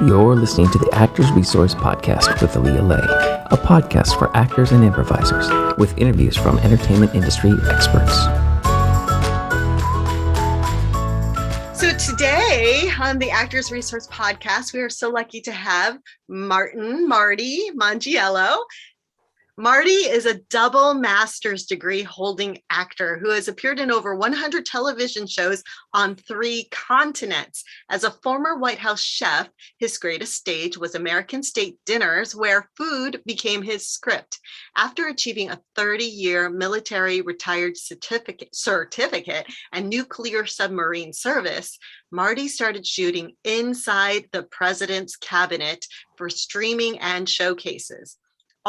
You're listening to the Actors Resource Podcast with Aaliyah Lay, a podcast for actors and improvisers with interviews from entertainment industry experts. So today on the Actors Resource Podcast, we are so lucky to have Marti Mongiello. Marti is a double master's degree holding actor who has appeared in over 100 television shows on 3 continents. As a former White House chef, his greatest stage was American State Dinners, where food became his script. After achieving a 30-year military retired certificate and nuclear submarine service, Marti started shooting inside the president's cabinet for streaming and showcases.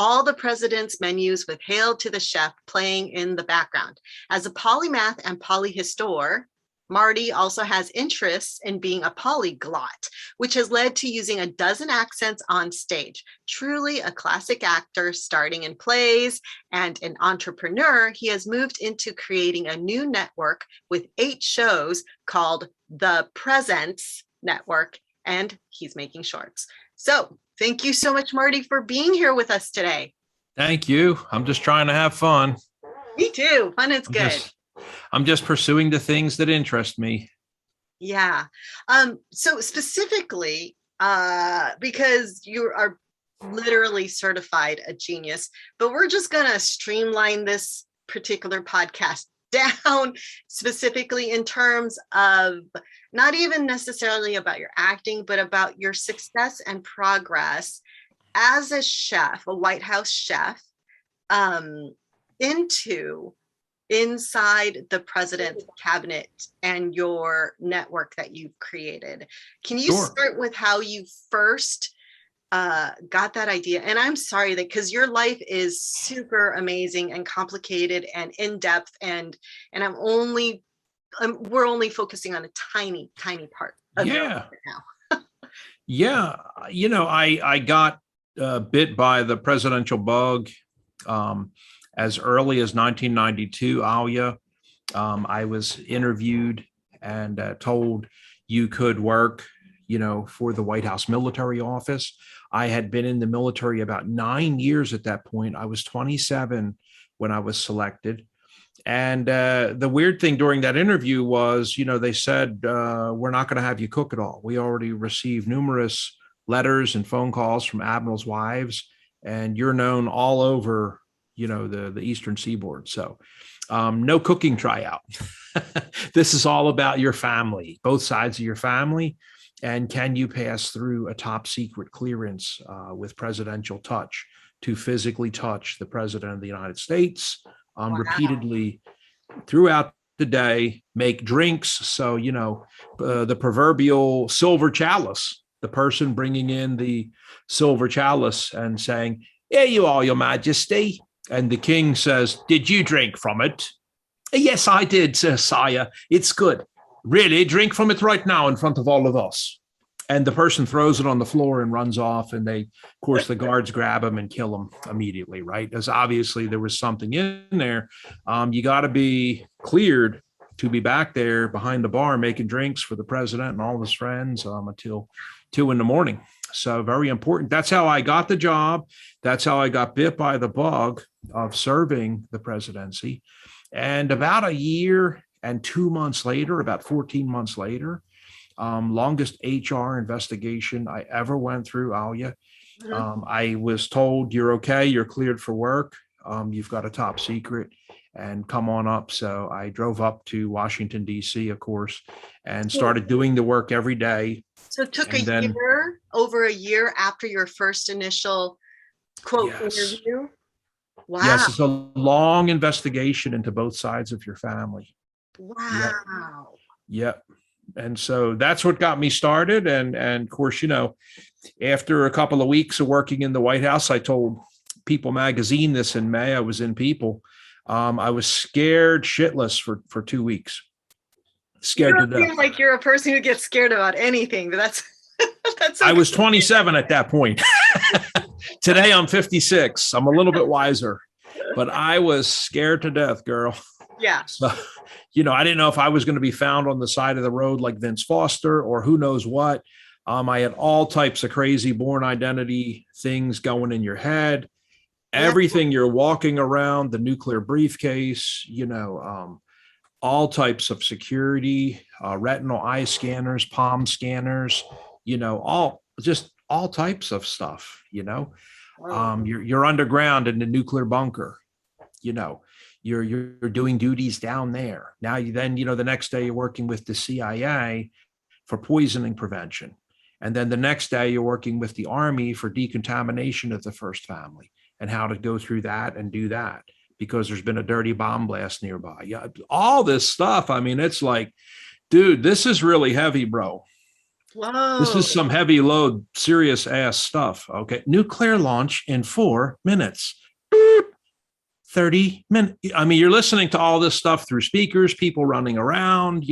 All the president's menus with Hail to the Chef playing in the background. As a polymath and polyhistor, Marti also has interests in being a polyglot, which has led to using a dozen accents on stage. Truly a classic actor starting in plays and an entrepreneur, he has moved into creating a new network with 8 shows called The Presence Network, and he's making shorts. So thank you so much, Marti, for being here with us today. Thank you. I'm just trying to have fun. Me too. Fun is good. I'm just pursuing the things that interest me. Yeah. So specifically, because you are literally certified a genius, but we're just going to streamline this particular podcast down specifically in terms of not even necessarily about your acting, but about your success and progress as a chef, a White House chef, inside the president's cabinet and your network that you've created. Can you start with how you first got that idea? And I'm sorry that because your life is super amazing and complicated and in depth, and we're only focusing on a tiny part of it right now. Yeah, I got bit by the presidential bug as early as 1992. Alia, I was interviewed and told you could work, for the White House military office. I had been in the military about 9 years at that point. I was 27 when I was selected. And the weird thing during that interview was, they said, we're not going to have you cook at all. We already received numerous letters and phone calls from admirals' wives, and you're known all over, the Eastern Seaboard. So no cooking tryout. This is all about your family, both sides of your family. And can you pass through a top secret clearance with presidential touch to physically touch the president of the United States repeatedly throughout the day, make drinks. So, the proverbial silver chalice, the person bringing in the silver chalice and saying, "Here you are, Your Majesty." And the king says, "Did you drink from it?" "Yes, I did, sire. It's good. Really, drink from it right now in front of all of us." And the person throws it on the floor and runs off. And of course, the guards grab him and kill him immediately, right? As obviously there was something in there. You got to be cleared to be back there behind the bar making drinks for the president and all of his friends until 2 a.m. So very important. That's how I got the job. That's how I got bit by the bug of serving the presidency. And about a year and 2 months later, about 14 months later, longest HR investigation I ever went through, Alia. I was told, "You're okay. You're cleared for work. You've got a top secret and come on up." So I drove up to Washington, D.C., of course, and started doing the work every day. So it took over a year after your first initial quote interview? Wow. Yes, it's a long investigation into both sides of your family. Wow. Yep. And so that's what got me started. And of course, after a couple of weeks of working in the White House, I told People magazine this in May. I was in People. I was scared shitless for 2 weeks. Scared to death. Seem like you're a person who gets scared about anything, but that's I was 27 at that point. Today I'm 56. I'm a little bit wiser, but I was scared to death, girl. Yeah. So, I didn't know if I was going to be found on the side of the road like Vince Foster or who knows what. I had all types of crazy born identity things going in your head. Yeah. Everything you're walking around, the nuclear briefcase, all types of security, retinal eye scanners, palm scanners, all types of stuff. Whoa. You're underground in the nuclear bunker. You know, you're doing duties down there. Now the next day you're working with the CIA for poisoning prevention, and then the next day you're working with the Army for decontamination of the first family and how to go through that and do that because there's been a dirty bomb blast nearby. Yeah, all this stuff. I mean, it's like, dude, this is really heavy, bro. This Whoa. is some heavy load, serious ass stuff. Okay. Nuclear launch in 4 minutes. 30 minutes. I mean, you're listening to all this stuff through speakers, people running around,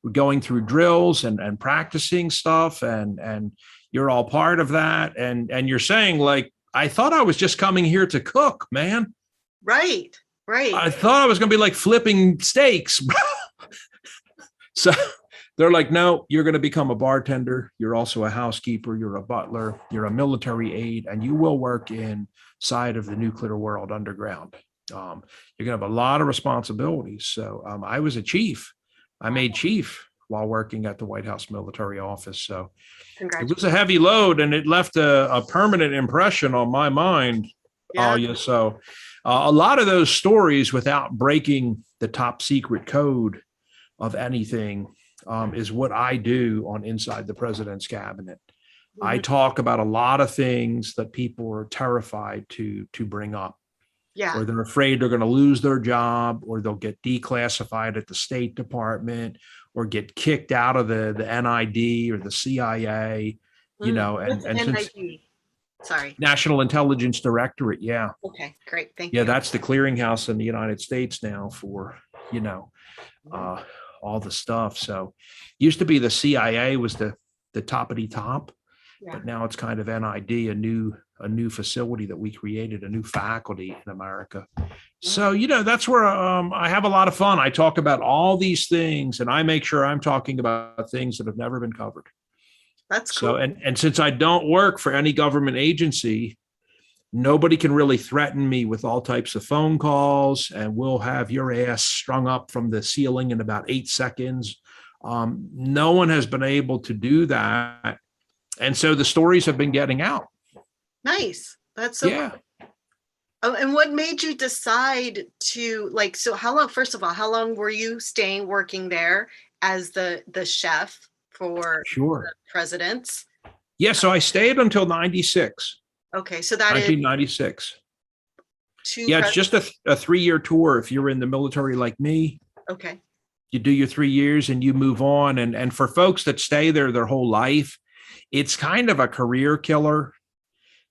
we're going through drills and practicing stuff. And you're all part of that. And you're saying like, I thought I was just coming here to cook, man. Right. Right. I thought I was going to be like flipping steaks. So they're like, no, you're going to become a bartender. You're also a housekeeper. You're a butler. You're a military aide, and you will work inside of the nuclear world underground. You're going to have a lot of responsibilities. So I was a chief. I made chief while working at the White House military office. So it was a heavy load, and it left a permanent impression on my mind. Yeah. So a lot of those stories, without breaking the top secret code of anything, is what I do on Inside the President's Cabinet. Mm-hmm. I talk about a lot of things that people are terrified to bring up. Yeah. Or they're afraid they're going to lose their job, or they'll get declassified at the State Department, or get kicked out of the NID or the CIA, and NID? Sorry. National Intelligence Directorate. Yeah. Okay, great. Thank you. Yeah, that's the clearinghouse in the United States now for, all the stuff. So used to be the CIA was the toppity top, but now it's kind of NID, a new facility that we created, a new faculty in America. So, that's where I have a lot of fun. I talk about all these things, and I make sure I'm talking about things that have never been covered. That's cool. So, and since I don't work for any government agency, nobody can really threaten me with all types of phone calls, and we'll have your ass strung up from the ceiling in about 8 seconds. No one has been able to do that. And so the stories have been getting out. Nice. That's so cool. Oh, and what made you decide to so first of all, how long were you working there as the chef for the presidents? Yeah, so I stayed until 96. Okay, so that 1996. Is it's just a 3-year tour. If you're in the military like me, okay, you do your 3 years and you move on. And for folks that stay there their whole life, it's kind of a career killer.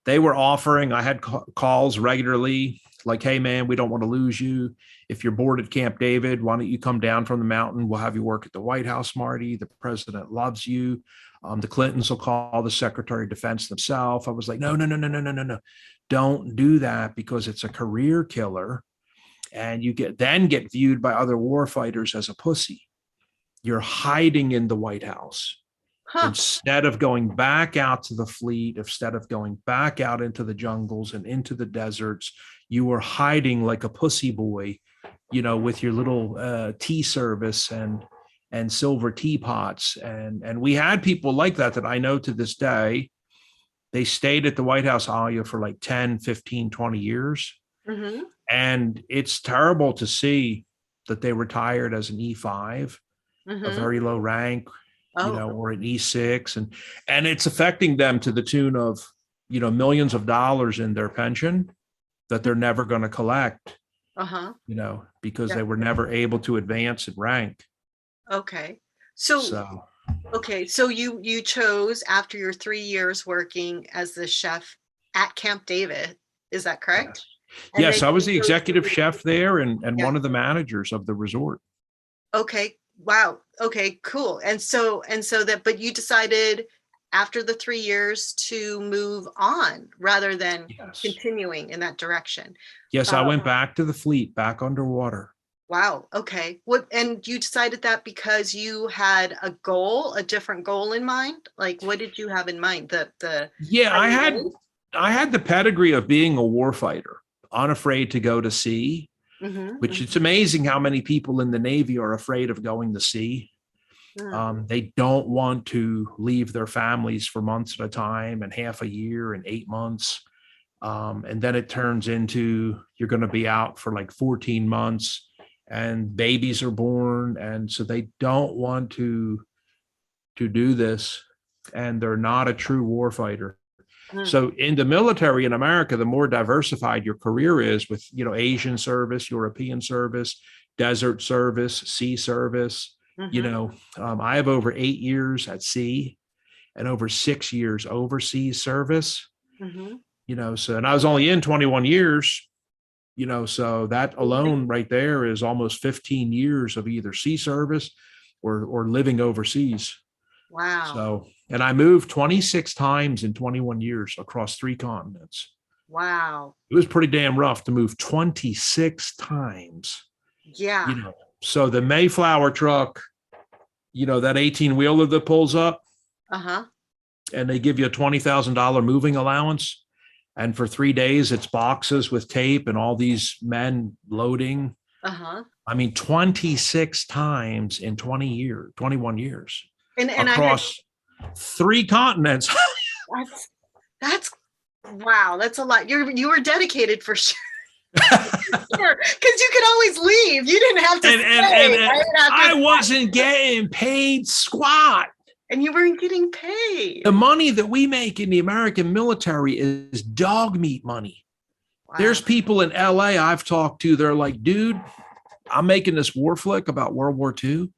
They were offering, I had calls regularly like, hey, man, we don't want to lose you. If you're bored at Camp David, why don't you come down from the mountain? We'll have you work at the White House, Marty. The president loves you. The Clintons will call the Secretary of Defense themselves. I was like, no. Don't do that, because it's a career killer. And you get viewed by other warfighters as a pussy. You're hiding in the White House. Instead of going back out to the fleet, instead of going back out into the jungles and into the deserts, you were hiding like a pussy boy, with your little tea service and silver teapots. And we had people like that I know to this day. They stayed at the White House, Alia, for like 10, 15, 20 years. Mm-hmm. And it's terrible to see that they retired as an E5, mm-hmm. a very low rank, or an E6. And it's affecting them to the tune of, millions of dollars in their pension that they're never going to collect, because they were never able to advance in rank. Okay. So you chose, after your 3 years working as the chef at Camp David, is that correct? Yes, I was the executive chef there and one of the managers of the resort. Okay. Wow. Okay, cool. And so but you decided after the 3 years to move on rather than continuing in that direction. Yes, I went back to the fleet, back underwater. Wow. Okay. And you decided that because you had a different goal in mind? Like, what did you have in mind? Yeah, how you went? I had the pedigree of being a warfighter, unafraid to go to sea, which it's amazing how many people in the Navy are afraid of going to sea. They don't want to leave their families for months at a time and half a year and 8 months. And then it turns into you're going to be out for like 14 months and babies are born. And so they don't want to do this. And they're not a true warfighter. So in the military in America, the more diversified your career is with, Asian service, European service, desert service, sea service, I have over 8 years at sea and over 6 years overseas service, so, and I was only in 21 years, so that alone right there is almost 15 years of either sea service or living overseas. Wow. So, and I moved 26 times in 21 years across 3 continents. Wow. It was pretty damn rough to move 26 times. Yeah. So the Mayflower truck, that 18-wheeler that pulls up, and they give you a $20,000 moving allowance. And for 3 days, it's boxes with tape and all these men loading. I mean, 26 times in 21 years. And across 3 continents. that's wow. That's a lot. You were dedicated for sure. Because you could always leave. You didn't have to stay. I wasn't getting paid squat. And you weren't getting paid. The money that we make in the American military is dog meat money. Wow. There's people in LA I've talked to. They're like, dude, I'm making this war flick about World War II.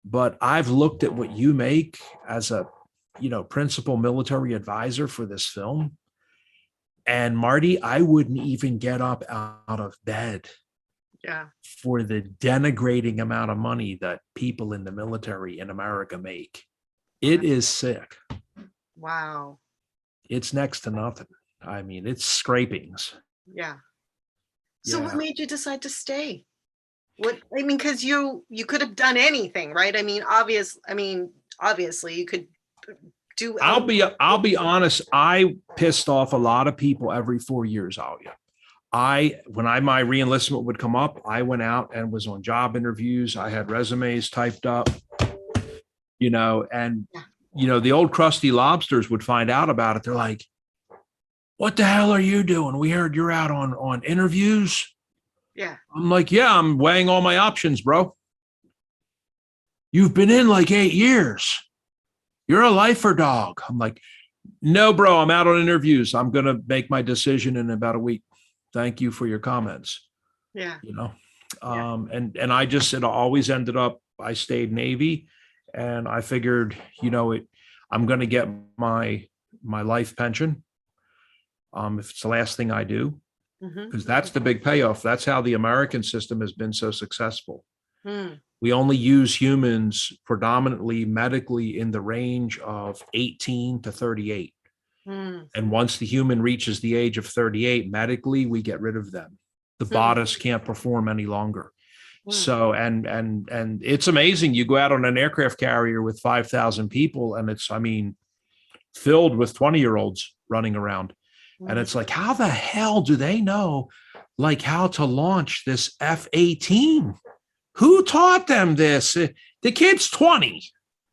But I've looked at what you make as a, principal military advisor for this film. And Marty, I wouldn't even get up out of bed for the denigrating amount of money that people in the military in America make. It is sick. Wow. It's next to nothing. I mean, it's scrapings. Yeah. So what made you decide to stay? Because you could have done anything, right? Obviously you could do. I'll be honest. I pissed off a lot of people every 4 years. When my reenlistment would come up, I went out and was on job interviews. I had resumes typed up, and the old crusty lobsters would find out about it. They're like, "What the hell are you doing? We heard you're out on interviews." Yeah. I'm like, yeah, I'm weighing all my options, bro. You've been in like 8 years. You're a lifer, dog. I'm like, no, bro, I'm out on interviews. I'm going to make my decision in about a week. Thank you for your comments. Yeah. And it always ended up, I stayed Navy and I figured, I'm going to get my life pension. If it's the last thing I do. Because that's the big payoff. That's how the American system has been so successful. We only use humans predominantly medically in the range of 18 to 38. And once the human reaches the age of 38, medically, we get rid of them. The bodies can't perform any longer. So, and it's amazing. You go out on an aircraft carrier with 5,000 people and it's, filled with 20-year-olds running around. And it's like, how the hell do they know, how to launch this F-18? Who taught them this? The kid's 20.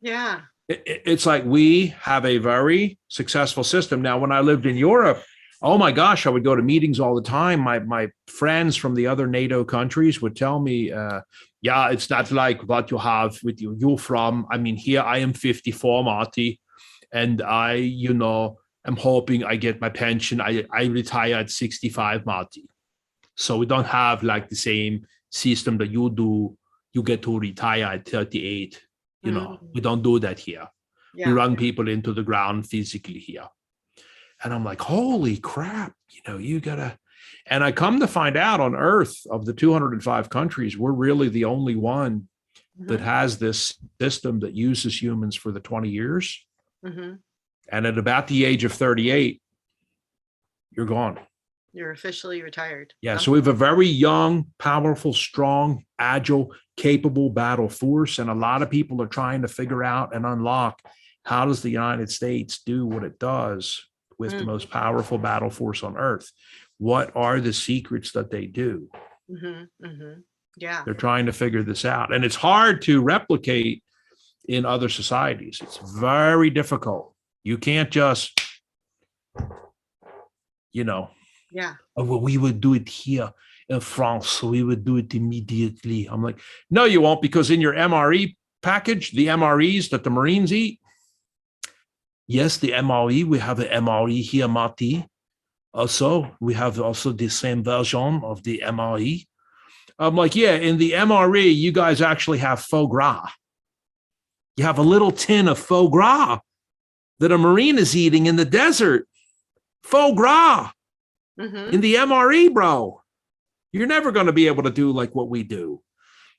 Yeah. It's like we have a very successful system. Now, when I lived in Europe, oh my gosh, I would go to meetings all the time. My friends from the other NATO countries would tell me, it's not like what you have with you. You're from, here I am 54, Marty, and I'm hoping I get my pension. I retire at 65, Marty. So we don't have like the same system that you do. You get to retire at 38. We don't do that here. Yeah. We run people into the ground physically here. And I'm like, holy crap, you gotta. And I come to find out on Earth, of the 205 countries, we're really the only one that has this system that uses humans for the 20 years. And at about the age of 38, you're gone. You're officially retired. Yeah, Oh. so we have a very young, powerful, strong, agile, capable battle force, and a lot of people are trying to figure out and unlock how does the United States do what it does with the most powerful battle force on earth? What are the secrets that they do? Yeah. They're trying to figure this out, and it's hard to replicate in other societies. It's very difficult. You can't just, Yeah. oh, well, we would do it here in France, so we would do it immediately. I'm like, no, you won't, because in your MRE package, the MREs that the Marines eat, yes, the MRE, we have an MRE here, Marti. Also, we have also the same version of the MRE. I'm like, yeah, in the MRE, you guys actually have foie gras. You have a little tin of foie gras that a Marine is eating in the desert. Foie gras in the MRE, bro. You're never going to be able to do like what we do.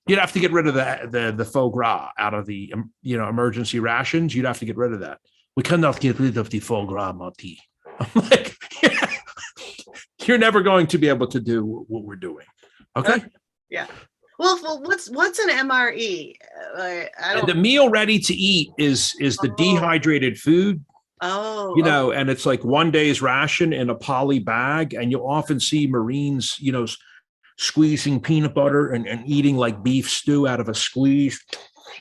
You'd have to get rid of the foie gras out of the emergency rations. You'd have to get rid of that. We cannot get rid of the foie gras, Marti. I'm like, yeah, you're never going to be able to do what we're doing. Okay. Yeah. Well, what's an MRE? The meal ready to eat is the dehydrated food. Oh, and it's like one day's ration in a poly bag. And you'll often see Marines, squeezing peanut butter and eating like beef stew out of a squeeze.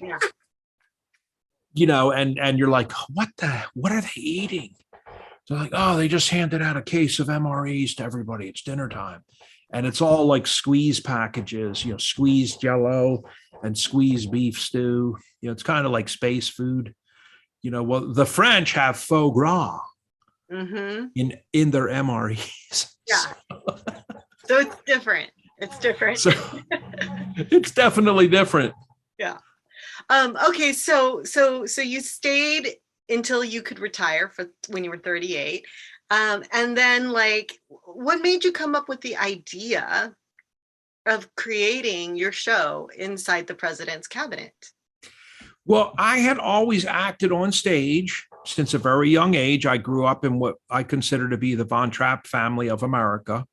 Yeah. And you're like, what are they eating? They're like, oh, they just handed out a case of MREs to everybody. It's dinner time. And it's all like squeeze packages, squeezed Jello and squeezed beef stew. It's kind of like space food. Well, the French have foie gras in their MREs. Yeah. So it's different. It's different. So it's definitely different. Yeah. Okay. So you stayed until you could retire when you were 38. And then what made you come up with the idea of creating your show inside the president's cabinet? Well, I had always acted on stage since a very young age. I grew up in what I consider to be the Von Trapp family of America.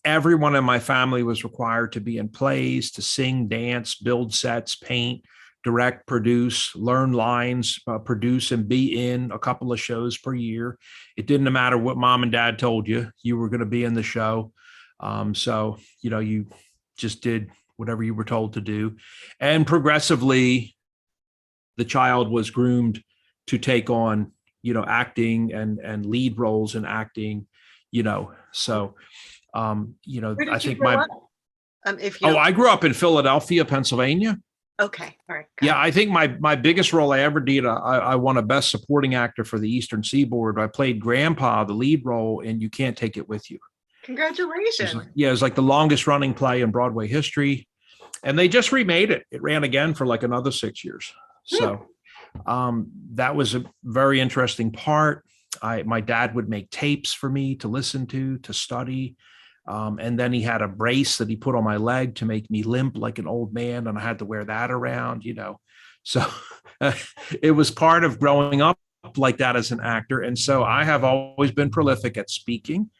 Everyone in my family was required to be in plays, to sing, dance, build sets, paint, direct, produce, learn lines, produce and be in a couple of shows per year. It didn't matter what mom and dad told you, you were going to be in the show. So, you just did whatever you were told to do. And progressively, the child was groomed to take on, acting and lead roles in acting, so, I think I grew up in Philadelphia, Pennsylvania. Okay. All right. Yeah. I think my biggest role I ever did, I won a best supporting actor for the Eastern Seaboard. I played Grandpa, the lead role in You Can't Take It With You. Congratulations. It was like the longest running play in Broadway history. And they just remade it. It ran again for like another 6 years. So that was a very interesting part. My dad would make tapes for me to listen to study. And then he had a brace that he put on my leg to make me limp like an old man. And I had to wear that around, So it was part of growing up like that as an actor. And so I have always been prolific at speaking,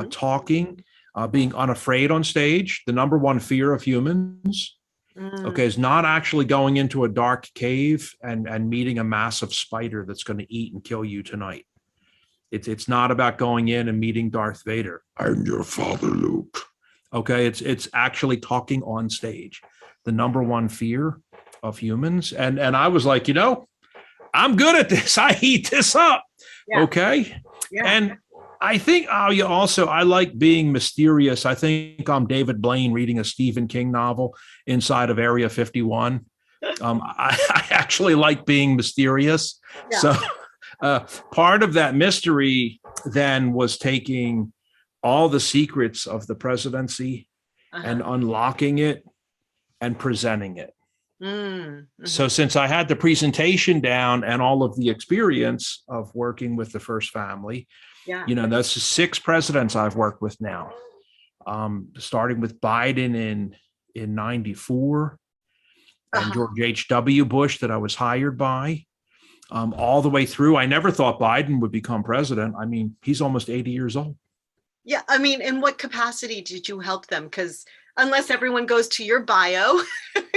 talking, being unafraid on stage. The number one fear of humans, is not actually going into a dark cave and meeting a massive spider that's going to eat and kill you tonight. It's not about going in and meeting Darth Vader. I'm your father, Luke. Okay, it's actually talking on stage. The number one fear of humans. And I was like, I'm good at this. I eat this up. Yeah. Okay. Yeah. And I think I like being mysterious. I think I'm David Blaine reading a Stephen King novel inside of Area 51. I actually like being mysterious. Yeah. So part of that mystery then was taking all the secrets of the presidency and unlocking it and presenting it. So since I had the presentation down and all of the experience of working with the first family, that's 6 presidents I've worked with now, starting with Biden in 94 and George H.W. Bush that I was hired by, all the way through. I never thought Biden would become president. I mean, he's almost 80 years old. Yeah, I mean, in what capacity did you help them? Because unless everyone goes to your bio,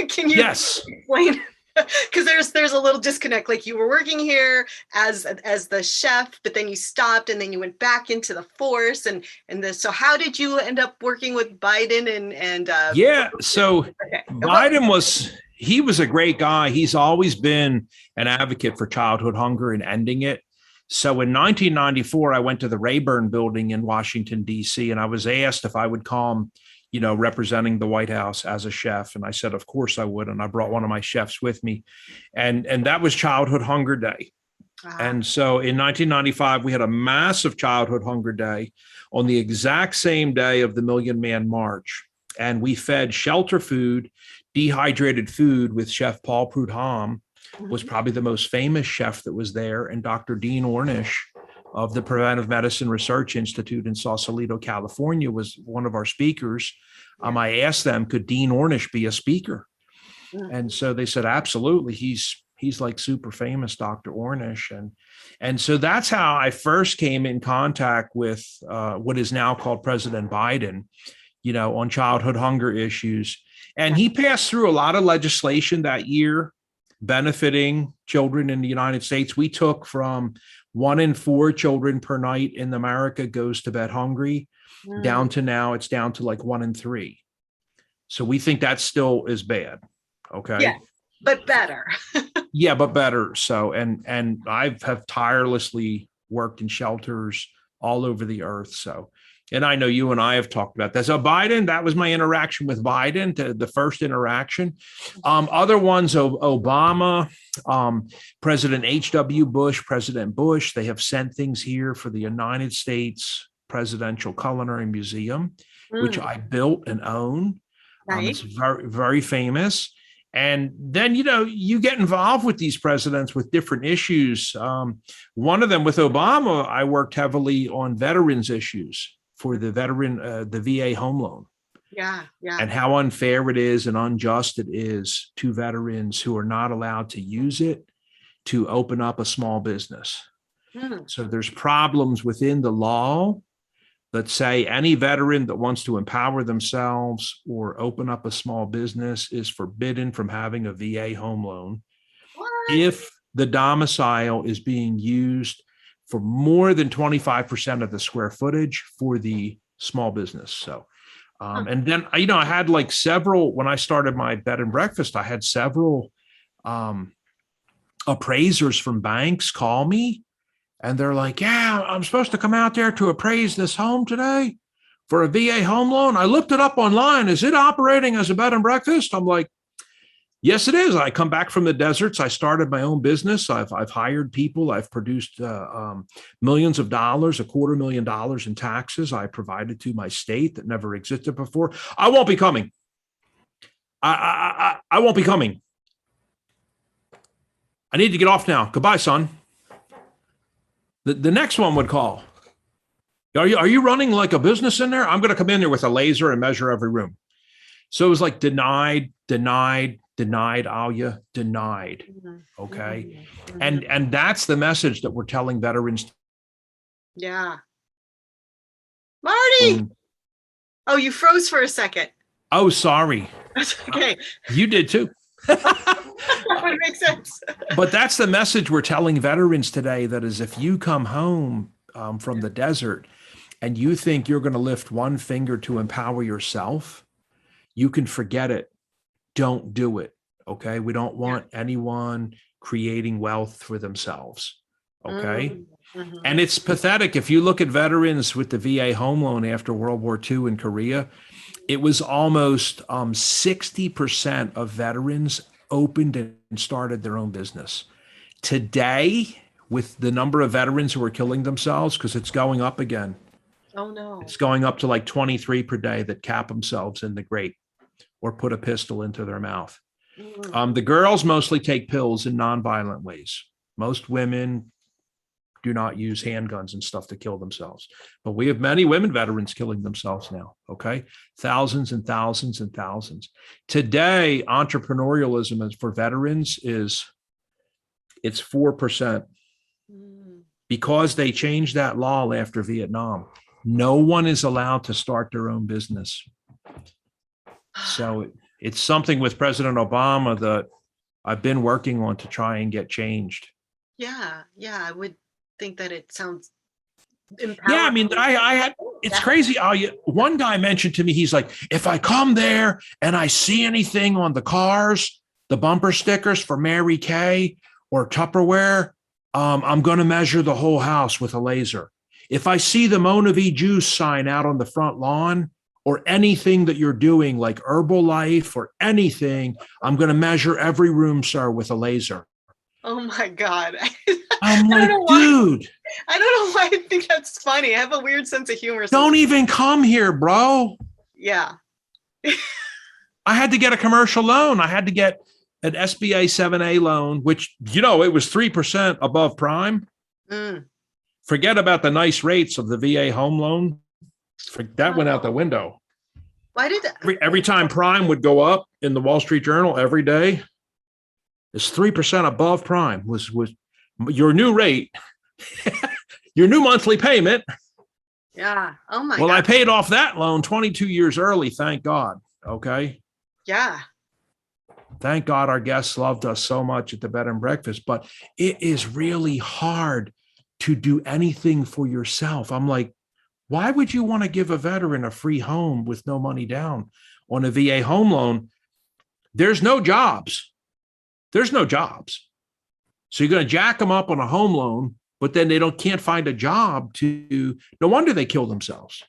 can you Yes. explain? Because there's a little disconnect. Like you were working here as the chef, but then you stopped and then you went back into the force and this. So how did you end up working with Biden and Yeah. So okay. he was a great guy. He's always been an advocate for childhood hunger and ending it. So in 1994, I went to the Rayburn building in Washington, D.C., and I was asked if I would come, representing the White House as a chef. And I said, of course I would. And I brought one of my chefs with me. And that was Childhood Hunger Day. And so in 1995, we had a massive Childhood Hunger Day on the exact same day of the Million Man March. And we fed shelter food, dehydrated food with Chef Paul Prudhomme, was probably the most famous chef that was there, and Dr. Dean Ornish of the Preventive Medicine Research Institute in Sausalito, California, was one of our speakers. I asked them, could Dean Ornish be a speaker? And so they said, absolutely. He's like super famous, Dr. Ornish. And so that's how I first came in contact with what is now called President Biden, on childhood hunger issues. And he passed through a lot of legislation that year benefiting children in the United States. We took from 1 in 4 children per night in America goes to bed hungry down to now it's down to like 1 in 3. So we think that still is bad. Okay. Yeah, but better. Yeah, but better. So, and I have tirelessly worked in shelters all over the earth. So, and I know you and I have talked about that. So Biden, that was my interaction with Biden, the first interaction. Other ones, Obama, President H.W. Bush, President Bush, they have sent things here for the United States Presidential Culinary Museum, which I built and own. It's very, very famous. And then, you get involved with these presidents with different issues. One of them with Obama, I worked heavily on veterans issues for the the VA home loan. Yeah. And how unfair it is and unjust it is to veterans who are not allowed to use it to open up a small business. So there's problems within the law that say any veteran that wants to empower themselves or open up a small business is forbidden from having a VA home loan if the domicile is being used for more than 25% of the square footage for the small business. So, and then, I had like several, when I started my bed and breakfast, I had several appraisers from banks call me. And they're like, yeah, I'm supposed to come out there to appraise this home today for a VA home loan. I looked it up online. Is it operating as a bed and breakfast? I'm like, yes, it is. I come back from the deserts. I started my own business. I've hired people. I've produced millions of dollars, $250,000 in taxes I provided to my state that never existed before. I won't be coming. I won't be coming. I need to get off now. Goodbye, son. The next one would call. Are you running like a business in there? I'm going to come in there with a laser and measure every room. So it was like denied, Alia, denied. Okay. And that's the message that we're telling veterans. Yeah. Marty. Oh, you froze for a second. Oh, sorry. That's okay. You did too. That would make sense. But that's the message we're telling veterans today, that is, if you come home from the desert and you think you're going to lift one finger to empower yourself, you can forget it. Don't do it. Okay. We don't want anyone creating wealth for themselves. Okay. And it's pathetic. If you look at veterans with the VA home loan after World War II in Korea, it was almost 60% of veterans opened and started their own business. Today, with the number of veterans who are killing themselves, because it's going up again. Oh, no. It's going up to like 23 per day that cap themselves in the grate or put a pistol into their mouth. The girls mostly take pills in nonviolent ways. Most women do not use handguns and stuff to kill themselves. But we have many women veterans killing themselves now, okay? Thousands and thousands and thousands. Today, entrepreneurialism for veterans it's 4%. Because they changed that law after Vietnam. no one is allowed to start their own business. So it's something with President Obama that I've been working on to try and get changed. Yeah, I would think that it sounds Yeah, empowering. I mean, I had, it's crazy. One guy mentioned to me, he's like, if I come there and I see anything on the cars, the bumper stickers for Mary Kay or Tupperware, I'm going to measure the whole house with a laser. If I see the Mona V Juice sign out on the front lawn or anything that you're doing like Herbalife or anything, I'm going to measure every room, sir, with a laser. Oh my God. I'm like, dude. I don't know why I think that's funny. I have a weird sense of humor. Don't even come here, bro. Yeah. I had to get a commercial loan. I had to get an SBA 7A loan, which, it was 3% above prime. Forget about the nice rates of the VA home loan. That went out the window. Why did every time prime would go up in the Wall Street Journal every day, it's 3% above prime was your new rate, your new monthly payment. Yeah. Oh my God. Well, I paid off that loan 22 years early. Thank God. Okay. Yeah. Thank God our guests loved us so much at the bed and breakfast, but it is really hard to do anything for yourself. I'm like, why would you want to give a veteran a free home with no money down on a VA home loan? There's no jobs. There's no jobs. So you're going to jack them up on a home loan, but then they can't find a job no wonder they kill themselves.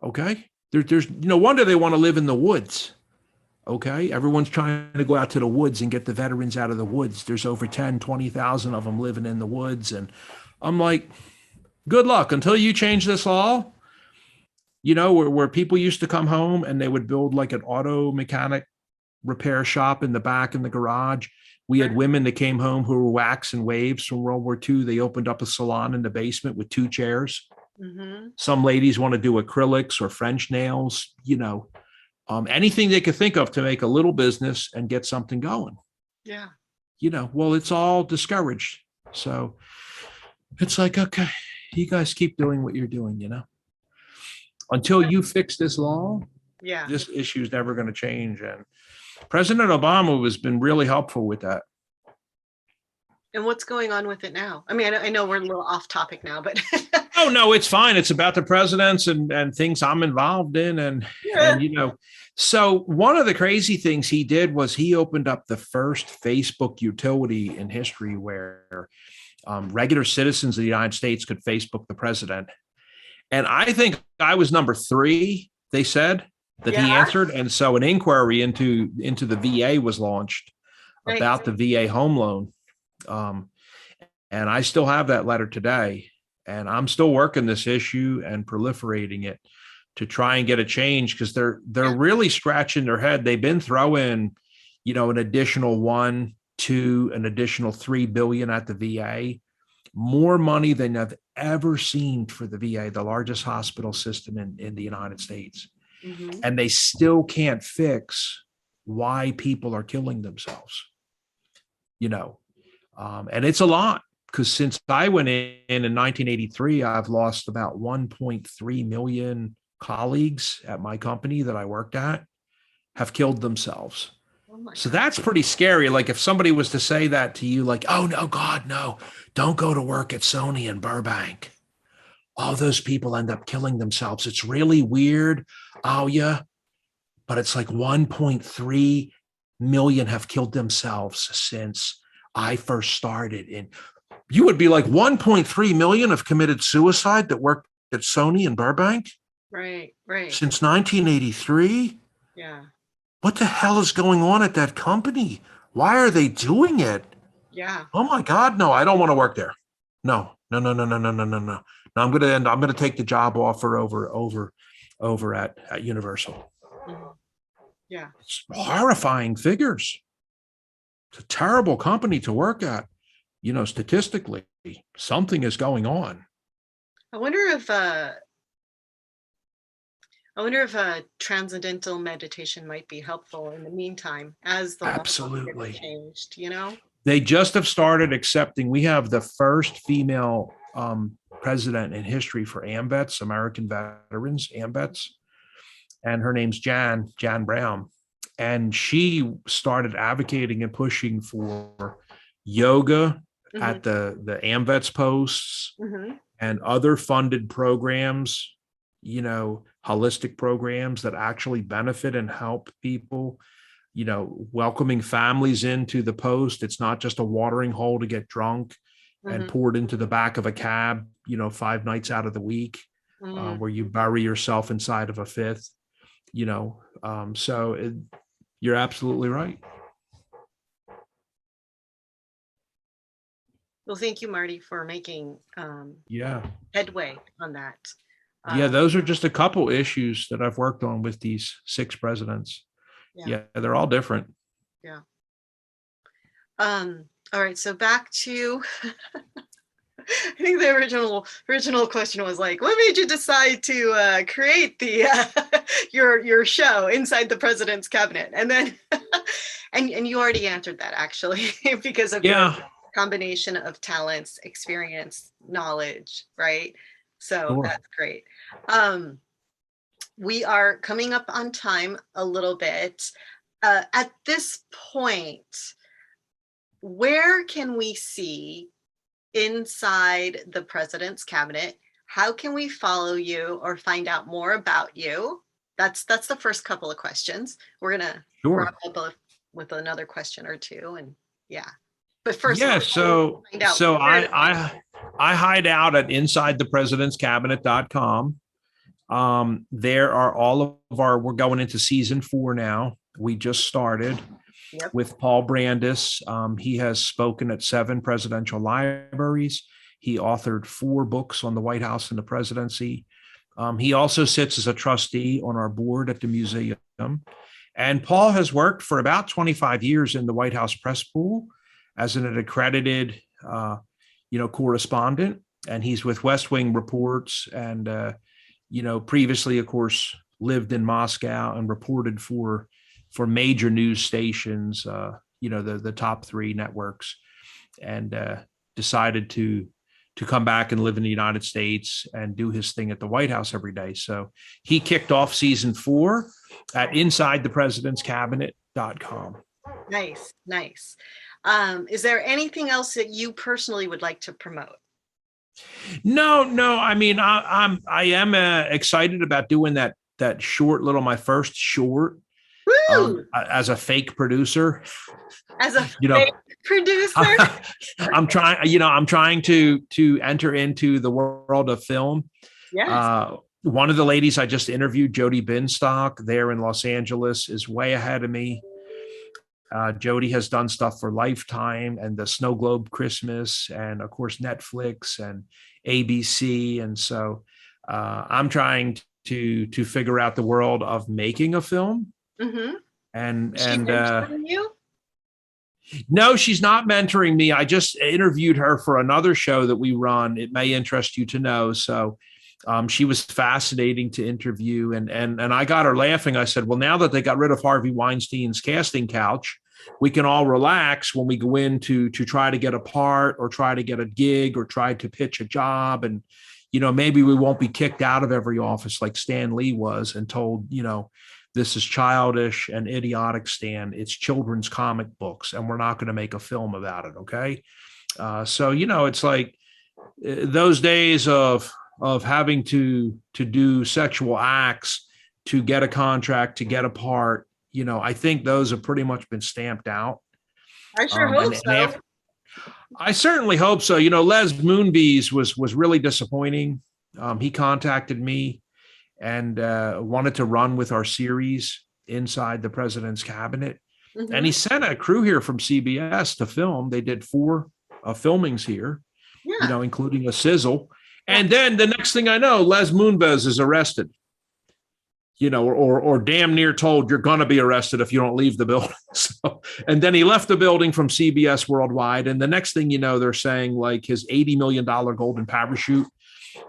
Okay. There's no wonder they want to live in the woods. Okay. Everyone's trying to go out to the woods and get the veterans out of the woods. There's over 10, 20,000 of them living in the woods. And I'm like, good luck until you change this law, where people used to come home and they would build like an auto mechanic repair shop in the back in the garage. We had women that came home who were wax and waves from World War II. They opened up a salon in the basement with 2 chairs. Mm-hmm. Some ladies want to do acrylics or French nails, anything they could think of to make a little business and get something going. Yeah. Well, it's all discouraged. So it's like, okay, you guys keep doing what you're doing, until you fix this law. Yeah. This issue is never going to change. And President Obama has been really helpful with that. And what's going on with it now? I mean, I know we're a little off topic now, but. Oh, no, it's fine. It's about the presidents and things I'm involved in. And so one of the crazy things he did was he opened up the first Facebook utility in history where regular citizens of the United States could Facebook the president. And I think I was number 3, they said, that he answered. And so an inquiry into the VA was launched about the VA home loan. And I still have that letter today. And I'm still working this issue and proliferating it to try and get a change because they're really scratching their head. They've been throwing, an additional 1, 2, an additional $3 billion at the VA, more money than I've ever seen for the VA, the largest hospital system in the United States. Mm-hmm. And they still can't fix why people are killing themselves, and it's a lot because since I went in 1983, I've lost about 1.3 million colleagues at my company that I worked at have killed themselves. So that's pretty scary. Like if somebody was to say that to you, like, oh, no, God, no, don't go to work at Sony in Burbank. All those people end up killing themselves. It's really weird. Oh, yeah. But it's like 1.3 million have killed themselves since I first started. And you would be like 1.3 million have committed suicide that worked at Sony in Burbank. Right. Since 1983. Yeah. What the hell is going on at that company? Why are they doing it? Yeah. Oh my God, no, I don't want to work there. No. No, I'm gonna take the job offer over at Universal. Mm-hmm. Yeah. It's horrifying figures. It's a terrible company to work at. Statistically, something is going on. I wonder if transcendental meditation might be helpful in the meantime as the absolutely law changed, They just have started accepting. We have the first female president in history for AMVETS, American Veterans, AMVETS. And her name's Jan Brown. And she started advocating and pushing for yoga at the AMVETS posts and other funded programs, holistic programs that actually benefit and help people, welcoming families into the post. It's not just a watering hole to get drunk and poured into the back of a cab, 5 nights out of the week, where you bury yourself inside of a fifth, you're absolutely right. Well, thank you, Marty, for making headway on that. Those are just a couple issues that I've worked on with these 6 presidents. Yeah, they're all different. Yeah. All right, so back to I think the original question was like, what made you decide to create the your show Inside the President's Cabinet? And then and you already answered that, actually, because of your combination of talents, experience, knowledge, right? So that's great. We are coming up on time a little bit. At this point, where can we see Inside the President's Cabinet? How can we follow you or find out more about you? That's the first couple of questions. We're gonna wrap up with another question or two, and but first, so I hide out at InsideThePresidentsCabinet.com. There are all of we're going into season 4 now. We just started with Paul Brandis. He has spoken at 7 presidential libraries. He authored 4 books on the White House and the presidency. He also sits as a trustee on our board at the museum. And Paul has worked for about 25 years in the White House press pool as an accredited, correspondent. And he's with West Wing Reports and, previously, of course, lived in Moscow and reported for major news stations, the top 3 networks, and decided to come back and live in the United States and do his thing at the White House every day. So he kicked off season 4 at InsideThePresidentsCabinet.com. Nice. Is there anything else that you personally would like to promote? No. I mean, I am excited about doing that short my first short. As a fake producer. As a fake producer? I'm trying to enter into the world of film. Yes. One of the ladies I just interviewed, Jody Binstock, there in Los Angeles, is way ahead of me. Jody has done stuff for Lifetime and the Snow Globe Christmas, and of course Netflix and ABC. And so I'm trying to figure out the world of making a film. And you? No, she's not mentoring me. I just interviewed her for another show that we run. It may interest you to know. So she was fascinating to interview, and I got her laughing. I said, well, now that they got rid of Harvey Weinstein's casting couch, we can all relax when we go in to try to get a part or try to get a gig or try to pitch a job. And, maybe we won't be kicked out of every office like Stan Lee was and told, this is childish and idiotic, Stan. It's children's comic books, and we're not going to make a film about it. Okay. So, it's like those days of having to do sexual acts to get a contract, to get a part, I think those have pretty much been stamped out. I sure hope so. I certainly hope so. Les Moonves was really disappointing. He contacted me and wanted to run with our series Inside the President's Cabinet. And he sent a crew here from CBS to film. They did 4 filmings here, including a sizzle. And then the next thing I know, Les Moonves is arrested, or damn near told you're going to be arrested if you don't leave the building. So, and then he left the building from CBS Worldwide. And the next thing you know, they're saying like his $80 million golden parachute,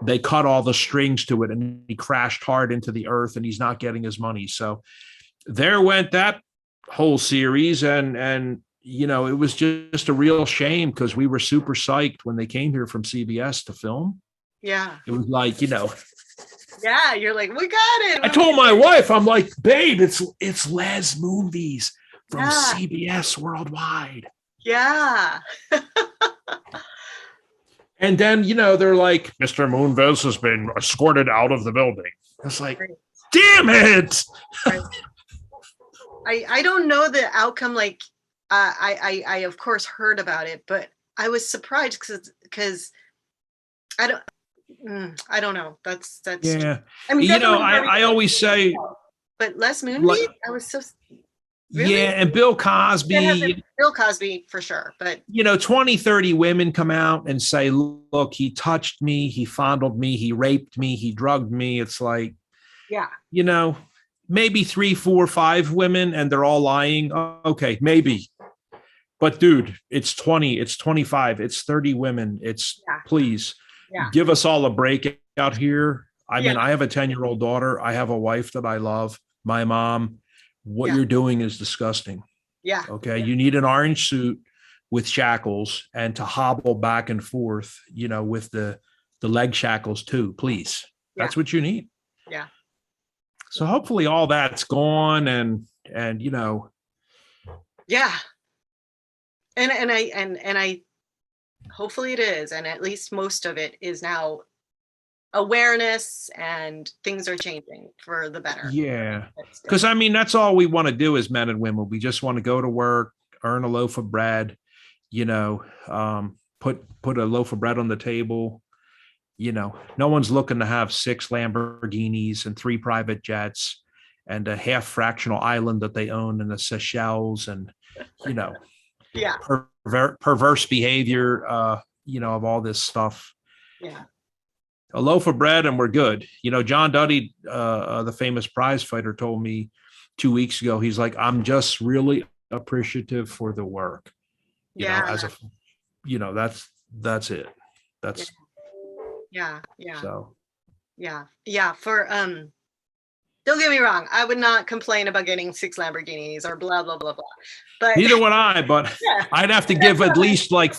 they cut all the strings to it and he crashed hard into the earth and he's not getting his money. So there went that whole series. And it was just a real shame because we were super psyched when they came here from CBS to film. Yeah. It was like, Yeah. You're like, we got it. I told my wife, I'm like, babe, it's Les Moonves from Yeah. CBS Worldwide. Yeah. And then, they're like, Mr. Moonves has been escorted out of the building. It's like, Right. damn it. Right. I don't know the outcome. Like, I of course heard about it, but I was surprised because I don't know. That's Yeah. I mean, I always say, but Les Moonves, I was so really? Yeah, and Bill Cosby. Bill Cosby for sure, but 20, 30 women come out and say, look, he touched me, he fondled me, he raped me, he drugged me. It's like, yeah, maybe 3, 4, 5 women, and they're all lying. Okay, maybe. But dude, it's 20, it's 25, it's 30 women. Please give us all a break out here. I mean, I have a 10-year-old daughter. I have a wife that I love, my mom. What you're doing is disgusting. Yeah. Okay. You need an orange suit with shackles and to hobble back and forth, with the leg shackles too, please. That's what you need. Yeah. So hopefully all that's gone and yeah. And I hopefully it is. And at least most of it is now awareness and things are changing for the better. Yeah. Because I mean, that's all we want to do as men and women. We just want to go to work, earn a loaf of bread, put a loaf of bread on the table. No one's looking to have 6 Lamborghinis and 3 private jets and a half fractional island that they own in the Seychelles and, perverse behavior, of all this stuff. Yeah. A loaf of bread and we're good. John Duddy, the famous prize fighter, told me 2 weeks ago, he's like, I'm just really appreciative for the work. That's it. That's So for don't get me wrong, I would not complain about getting 6 Lamborghinis or blah blah blah blah. But neither would I, but I'd have to give at least like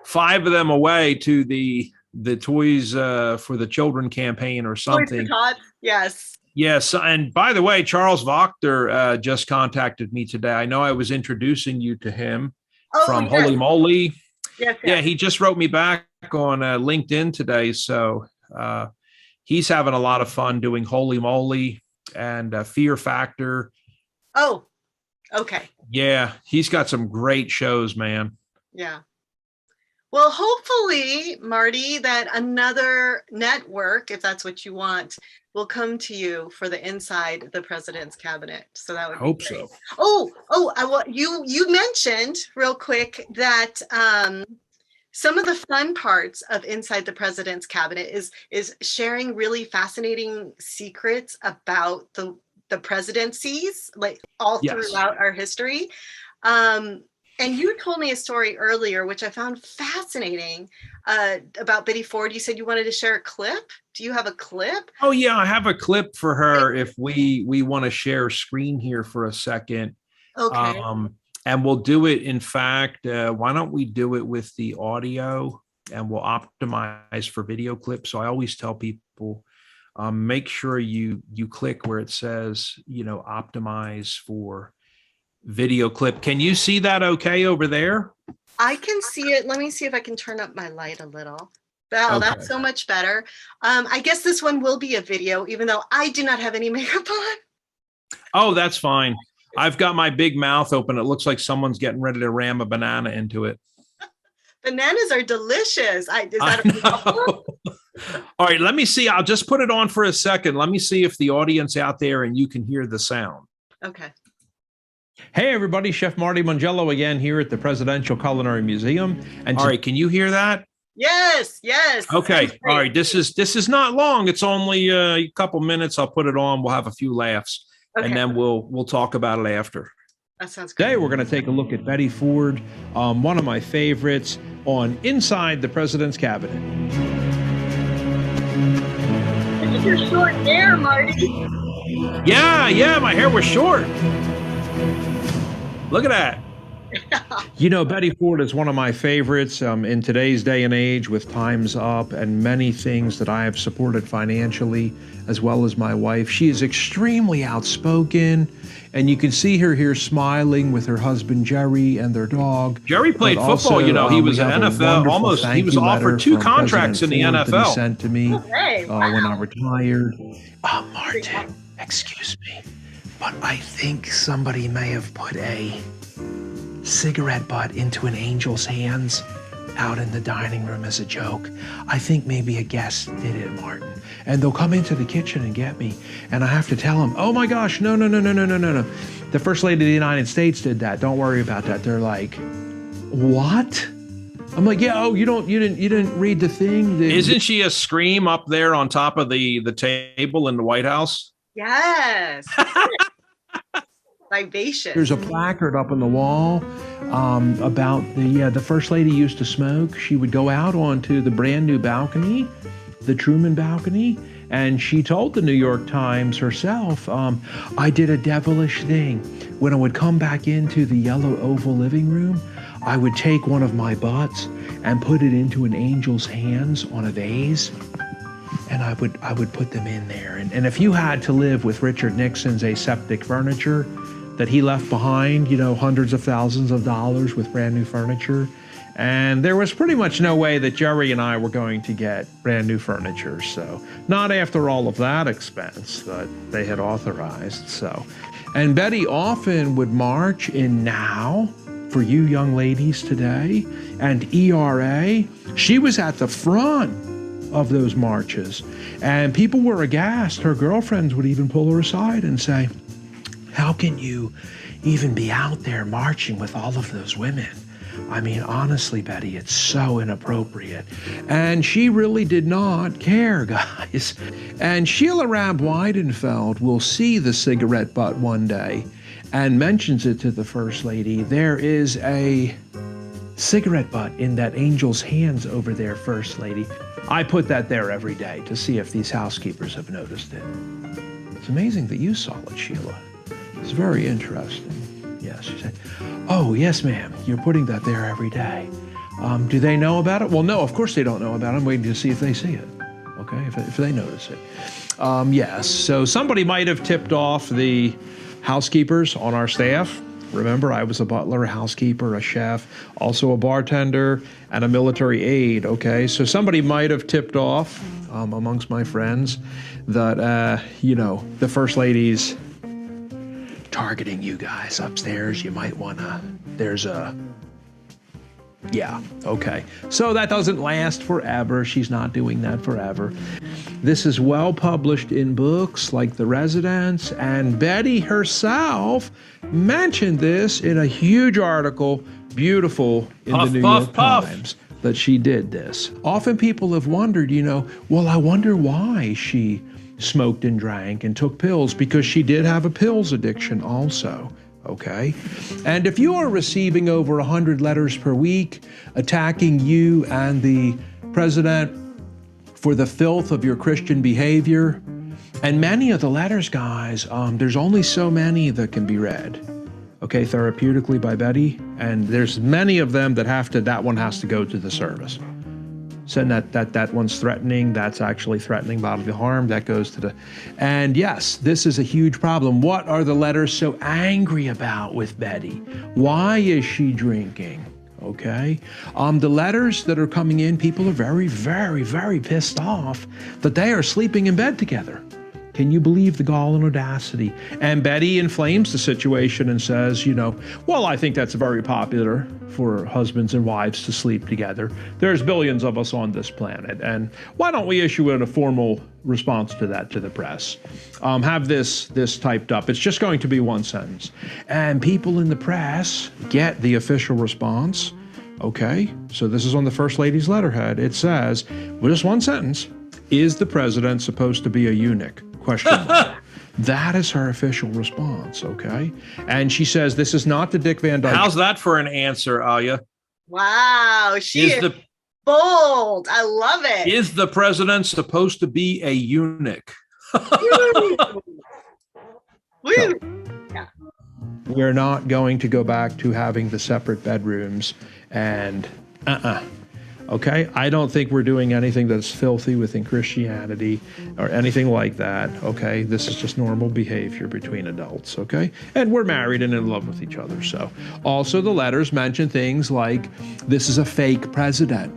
5 of them away to the Toys for the Children campaign or something. Yes. Yes. And by the way, Charles Wachter just contacted me today. I know I was introducing you to him from Holy Moly. Yes. Yeah, he just wrote me back on LinkedIn today. So he's having a lot of fun doing Holy Moly and Fear Factor. Oh, okay. Yeah, he's got some great shows, man. Yeah. Well, hopefully, Marty, that another network, if that's what you want, will come to you for the Inside the President's Cabinet. So that would be hope great. So. You mentioned real quick that some of the fun parts of Inside the President's Cabinet is sharing really fascinating secrets about the presidencies, like all throughout our history. And you told me a story earlier, which I found fascinating, about Betty Ford. You said you wanted to share a clip. Do you have a clip? Oh, yeah, I have a clip for her if we want to share screen here for a second. Okay. And we'll do it. In fact, why don't we do it with the audio and we'll optimize for video clips. So I always tell people, make sure you click where it says, optimize for video clip. Can you see that okay over there? I can see it. Let me see if I can turn up my light a little. Wow, that's so much better. I guess this one will be a video, even though I do not have any makeup on. Oh, that's fine. I've got my big mouth open. It looks like someone's getting ready to ram a banana into it. Bananas are delicious. All right, let me see. I'll just put it on for a second. Let me see if the audience out there and you can hear the sound. Okay. Hey, everybody. Chef Marti Mongiello again here at the Presidential Culinary Museum. And all right, can you hear that? Yes. Okay. All right. This is not long. It's only a couple minutes. I'll put it on. We'll have a few laughs, and then we'll talk about it after. That sounds good. Today, we're going to take a look at Betty Ford, one of my favorites, on Inside the President's Cabinet. Look at your short hair, Marty. Yeah. My hair was short. Look at that. Betty Ford is one of my favorites in today's day and age with times up and many things that I have supported financially, as well as my wife. She is extremely outspoken, and you can see her here smiling with her husband, Jerry, and their dog. Jerry played football. He was an NFL almost. He was offered 2 contracts in the NFL. Oh, That he sent to me when I retired. Martin, excuse me, but I think somebody may have put a cigarette butt into an angel's hands out in the dining room as a joke. I think maybe a guest did it, Martin. And they'll come into the kitchen and get me. And I have to tell them, oh my gosh, no. The First Lady of the United States did that. Don't worry about that. They're like, what? I'm like, yeah, you didn't read the thing. Isn't she a scream up there on top of the table in the White House? Yes. Libation. There's a placard up on the wall about the First Lady used to smoke. She would go out onto the brand new balcony, the Truman balcony, and she told the New York Times herself, I did a devilish thing. When I would come back into the yellow oval living room, I would take one of my butts and put it into an angel's hands on a vase, and I would put them in there. And if you had to live with Richard Nixon's aseptic furniture that he left behind, hundreds of thousands of dollars with brand new furniture, and there was pretty much no way that Jerry and I were going to get brand new furniture. So not after all of that expense that they had authorized. So, and Betty often would march in Now for you young ladies today, and ERA. She was at the front of those marches, and people were aghast. Her girlfriends would even pull her aside and say, how can you even be out there marching with all of those women? I mean, honestly, Betty, it's so inappropriate. And she really did not care, guys. And Sheila Rabb Weidenfeld will see the cigarette butt one day and mentions it to the First Lady. There is a cigarette butt in that angel's hands over there, First Lady. I put that there every day to see if these housekeepers have noticed it. It's amazing that you saw it, Sheila. It's very interesting. Yes, she said, oh, yes, ma'am, you're putting that there every day. Do they know about it? Well, no, of course they don't know about it. I'm waiting to see if they see it, okay, if they notice it. Yes, so somebody might have tipped off the housekeepers on our staff. Remember, I was a butler, a housekeeper, a chef, also a bartender, and a military aide, okay? So somebody might have tipped off amongst my friends that, the First Lady's targeting you guys upstairs. You might want to, yeah, okay. So that doesn't last forever. She's not doing that forever. This is well published in books like The Residence, and Betty herself mentioned this in a huge article, beautiful, in the New York Times, that she did this. Often people have wondered, well, I wonder why she smoked and drank and took pills, because she did have a pills addiction also. Okay? And if you are receiving over 100 letters per week attacking you and the president for the filth of your Christian behavior, and many of the letters, guys, there's only so many that can be read, okay, therapeutically by Betty, and there's many of them that one has to go to the service. Saying that one's threatening, that's actually threatening bodily harm, that goes to and yes, this is a huge problem. What are the letters so angry about with Betty? Why is she drinking? Okay, the letters that are coming in, people are very, very, very pissed off that they are sleeping in bed together. Can you believe the gall and audacity? And Betty inflames the situation and says, well, I think that's very popular for husbands and wives to sleep together. There's billions of us on this planet. And why don't we issue a formal response to that to the press? Have this typed up. It's just going to be one sentence. And people in the press get the official response. Okay, so this is on the First Lady's letterhead. It says, well, just one sentence, is the president supposed to be a eunuch? Question mark. That is her official response, okay? And she says, this is not the Dick Van Dyke. How's that for an answer, Alia? Wow, she is bold. I love it. Is the president supposed to be a eunuch? Woo. Woo. Yeah. We're not going to go back to having the separate bedrooms and okay? I don't think we're doing anything that's filthy within Christianity or anything like that, okay? This is just normal behavior between adults, okay? And we're married and in love with each other, so. Also, the letters mention things like, this is a fake president.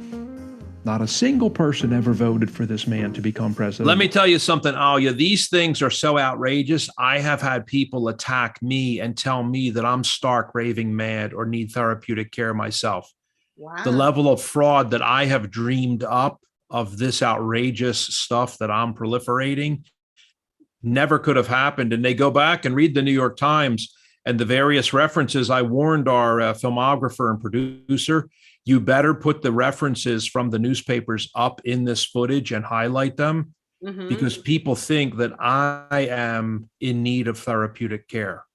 Not a single person ever voted for this man to become president. Let me tell you something, Alia. These things are so outrageous. I have had people attack me and tell me that I'm stark raving mad or need therapeutic care myself. Wow. The level of fraud that I have dreamed up of this outrageous stuff that I'm proliferating never could have happened. And they go back and read the New York Times and the various references. I warned our filmographer and producer, you better put the references from the newspapers up in this footage and highlight them, because people think that I am in need of therapeutic care,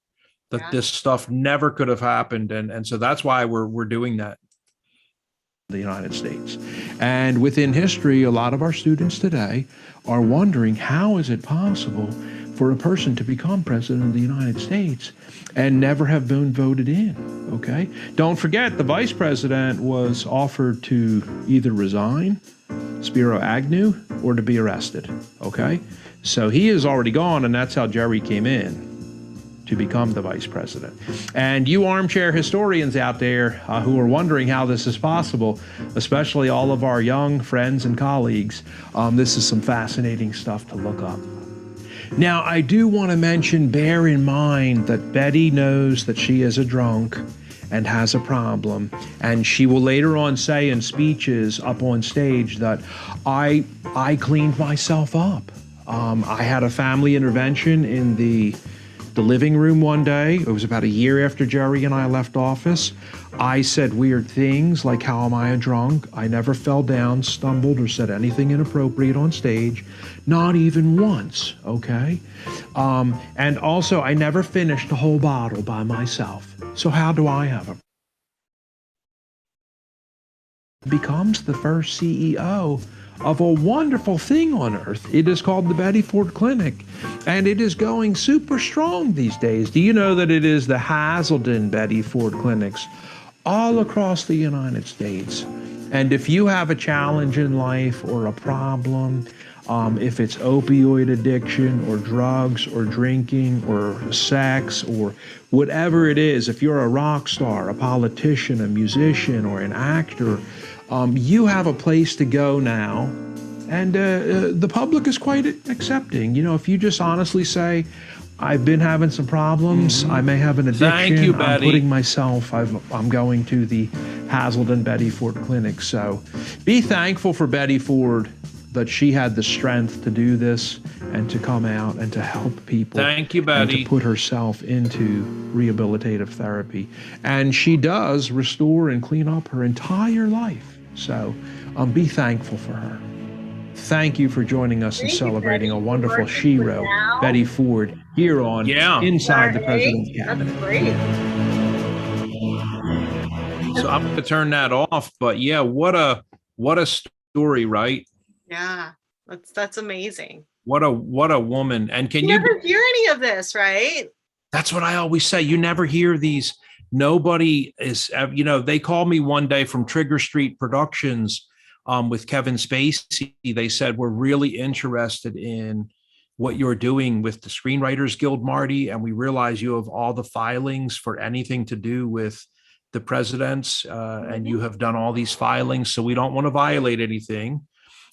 that this stuff never could have happened. And so that's why we're doing that. The United States. And within history, a lot of our students today are wondering, how is it possible for a person to become president of the United States and never have been voted in, okay? Don't forget, the vice president was offered to either resign, Spiro Agnew, or to be arrested, okay? So he is already gone, and that's how Jerry came in to become the vice president. And you armchair historians out there who are wondering how this is possible, especially all of our young friends and colleagues, this is some fascinating stuff to look up. Now, I do want to mention, bear in mind that Betty knows that she is a drunk and has a problem, and she will later on say in speeches up on stage that I cleaned myself up. I had a family intervention in the living room one day. It was about a year after Jerry and I left office. I said weird things like, how am I a drunk? I never fell down, stumbled, or said anything inappropriate on stage, not even once, okay? And also, I never finished a whole bottle by myself. So how do I have a... Becomes the first CEO of a wonderful thing on earth. It is called the Betty Ford Clinic, and it is going super strong these days. Do you know that it is the Hazelden Betty Ford Clinics all across the United States? And if you have a challenge in life or a problem, if it's opioid addiction or drugs or drinking or sex or whatever it is, if you're a rock star, a politician, a musician, or an actor, you have a place to go now, and the public is quite accepting. You know, if you just honestly say, I've been having some problems, I may have an addiction, Thank you, Betty. I'm putting myself, I'm going to the Hazelden Betty Ford Clinic. So be thankful for Betty Ford that she had the strength to do this and to come out and to help people. Thank you, Betty. And to put herself into rehabilitative therapy. And she does restore and clean up her entire life. So be thankful for her. Thank you for joining us and celebrating a wonderful shero, Betty Ford, here on Inside the President's Cabinet. That's great. So I'm going to turn that off, but yeah, what a story, right? Yeah, that's amazing. What a woman. And can you never hear any of this, right? That's what I always say. You never hear these. Nobody is, you know, they called me one day from Trigger Street Productions with Kevin Spacey. They said, we're really interested in what you're doing with the Screenwriters Guild, Marty, and we realize you have all the filings for anything to do with the presidents, and you have done all these filings, so we don't want to violate anything.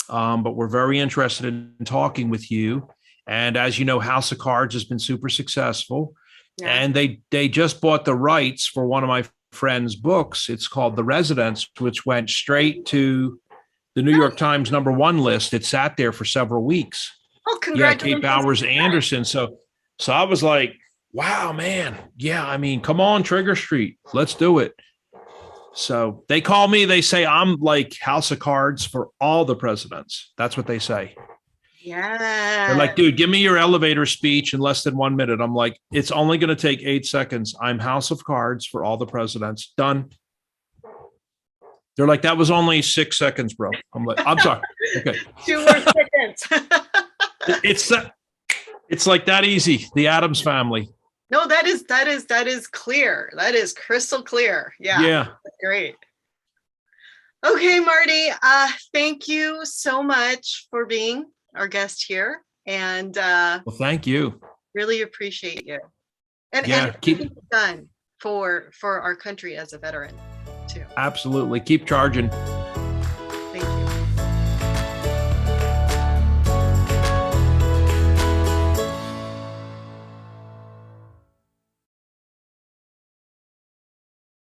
But we're very interested in talking with you. And as you know, House of Cards has been super successful. Yeah. And they just bought the rights for one of my friend's books. It's called The Residents, which went straight to the New York Times #1 list. It sat there for several weeks. Oh, congratulations. Yeah, Kate Bowers Anderson. So I was like, wow, man. Yeah, I mean, come on, Trigger Street. Let's do it. So they call me, they say, I'm like House of Cards for all the presidents. That's what they say. Yeah. They're like, dude, give me your elevator speech in less than 1 minute. I'm like, it's only going to take 8 seconds. I'm House of Cards for all the presidents. Done. They're like, that was only 6 seconds, bro. I'm like, I'm sorry. Okay. 2 more seconds. It's like that easy. The Addams Family. No, that is clear. That is crystal clear. Yeah. Yeah. Great. Okay, Marty. Thank you so much for being our guest here, and Well, thank you. really appreciate you. And Yeah, everything you've done for our country as a veteran too. absolutely keep charging.